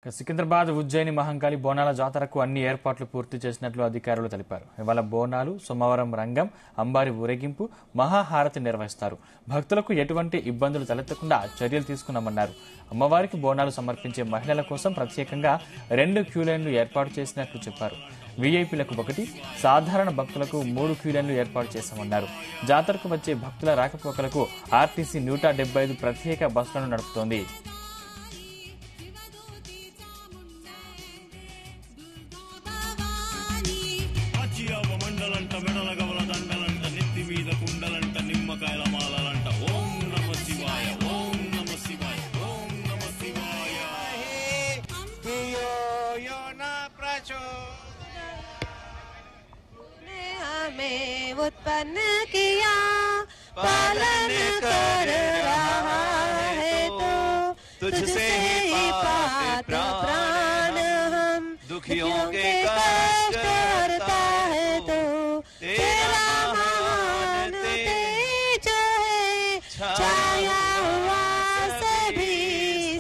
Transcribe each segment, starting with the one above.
సికింద్రాబాద్ ఉజ్జయిని మహంకాళి బోనాల జాతరకు అన్ని ఏర్పాట్లు పూర్తి చేసినట్లు అధికారులు తెలిపారు. ఇవాళ బోనాలు, సోమవారం రంగం, అంబారి ఊరేగింపు, మహాహారతి నిర్వహిస్తారు. భక్తులకు ఎటువంటి ఇబ్బందులు తలెత్తకుండా చర్యలు తీసుకున్నామన్నారు. అమ్మవారికి బోనాలు సమర్పించే మహిళల కోసం ప్రత్యేకంగా 2 క్యూ లైన్లు ఏర్పాటు చేసినట్లు చెప్పారు. వీఐపీలకు 1, సాధారణ భక్తులకు 3 క్యూ లైన్లు ఏర్పాటు చేశామన్నారు. జాతరకు వచ్చే భక్తుల రాకపోకలకు ఆర్టీసీ 175 ప్రత్యేక బస్సులను నడుపుతోంది. మండలంట మెడల గవల దండలంట నెత్తి మీద కుండలంట నిమ్మకాయల మాలలంట ఓం నమ శివాయ ఓం నమ శివాయ ఓం నమ శివాయ यो न प्रचो ने हमें उत्पन्न किया पालन कर रहा है तो तुझसे ही पात्र प्राण हम दुखियों के कष्ट हरता है तो तेरा महान तेज है छाया हुआ सभी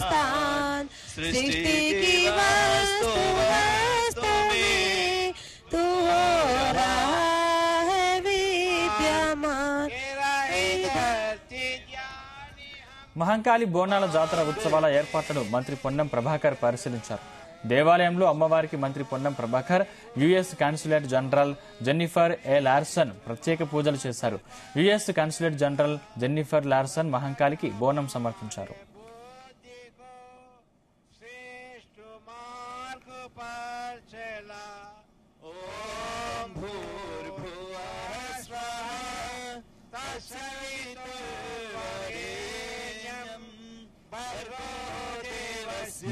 स्थान सृष्टि की वस्तु वस्तु में तू हो रहा है विद्यमान. మహంకాళి బోనాల జాతర ఉత్సవాల ఏర్పాట్లను మంత్రి పొన్నం ప్రభాకర్ పరిశీలించారు. దేవాలయంలో అమ్మవారికి మంత్రి Ponnam Prabhakar, US consulate general Jennifer A Larson ప్రత్యేక పూజలు చేశారు. US consulate general Jennifer Larson మహంకాళికి బోనం సమర్పించారు.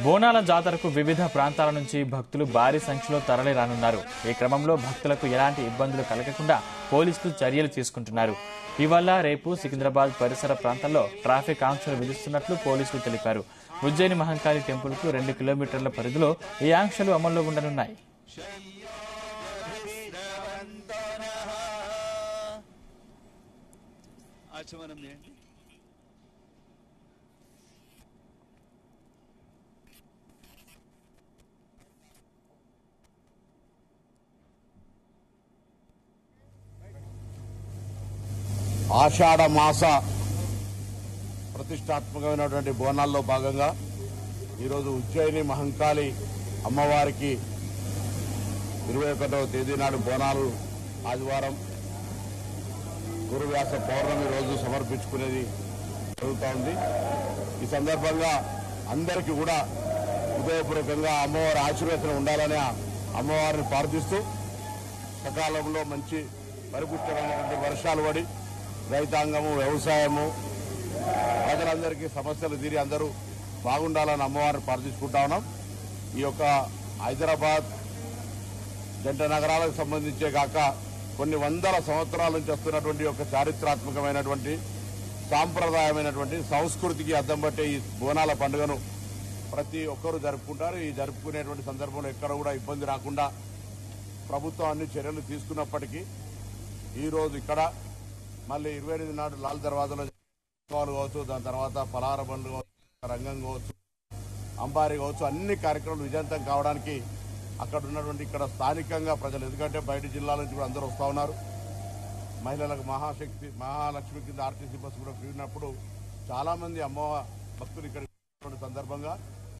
బోనాల జాతరకు వివిధ ప్రాంతాల నుంచి భక్తులు భారీ సంఖ్యలో తరలి రానున్నారు. ఈ క్రమంలో భక్తులకు ఎలాంటి ఇబ్బందులు కలగకుండా పోలీసులు చర్యలు తీసుకుంటున్నారు. ఇవాళ రేపు సికింద్రాబాద్ పరిసర ప్రాంతాల్లో ట్రాఫిక్ ఆంక్షలు విధిస్తున్నట్లు పోలీసులు తెలిపారు. ఉజ్జయిని మహంకాళి టెంపుల్ కు 2 కిలోమీటర్ల పరిధిలో ఈ ఆంక్షలు అమల్లో ఉండనున్నాయి. ఆషాఢ మాస ప్రతిష్టాత్మకమైనటువంటి బోనాల్లో భాగంగా ఈరోజు ఉజ్జయిని మహంకాళి అమ్మవారికి 21వ తేదీ నాడు బోనాలు ఆదివారం గురువ్యాస పౌర్ణమి రోజు సమర్పించుకునేది జరుగుతూ ఉంది. ఈ సందర్భంగా అందరికీ కూడా హృదయపూర్వకంగా అమ్మవారి ఆశీర్వచనం ఉండాలని అమ్మవారిని ప్రార్థిస్తూ సకాలంలో మంచి పరిపుష్టమైనటువంటి వర్షాలు పడి రైతాంగము, వ్యవసాయము, ప్రజలందరికీ సమస్యలు తీరి అందరూ బాగుండాలని అమ్మవారిని ప్రార్థించుకుంటా ఉన్నాం. ఈ యొక్క హైదరాబాద్ జంట నగరాలకు సంబంధించే కాక కొన్ని వందల సంవత్సరాల నుంచి వస్తున్నటువంటి ఒక చారిత్రాత్మకమైనటువంటి సాంప్రదాయమైనటువంటి సంస్కృతికి అద్దం పట్టే ఈ బోనాల పండుగను ప్రతి ఒక్కరూ జరుపుకుంటారు. ఈ జరుపుకునేటువంటి సందర్భంలో ఎక్కడ కూడా ఇబ్బంది రాకుండా ప్రభుత్వం అన్ని చర్యలు తీసుకున్నప్పటికీ ఈరోజు ఇక్కడ మళ్ళీ 28 నాడు లాల్ దర్వాజాలో కావచ్చు, దాని తర్వాత పలార బండ్లు కావచ్చు, రంగం కావచ్చు, అంబారి కావచ్చు, అన్ని కార్యక్రమాలు విజయవంతం కావడానికి అక్కడ ఉన్నటువంటి ఇక్కడ స్థానికంగా ప్రజలు, ఎందుకంటే బయట జిల్లాల నుంచి కూడా అందరూ వస్తూ ఉన్నారు. మహిళలకు మహాలక్ష్మి కింద ఆర్టీసీ బస్సు కూడా ఫ్రీ ఉన్నప్పుడు చాలా మంది అమ్మవారి భక్తులు ఇక్కడ సందర్భంగా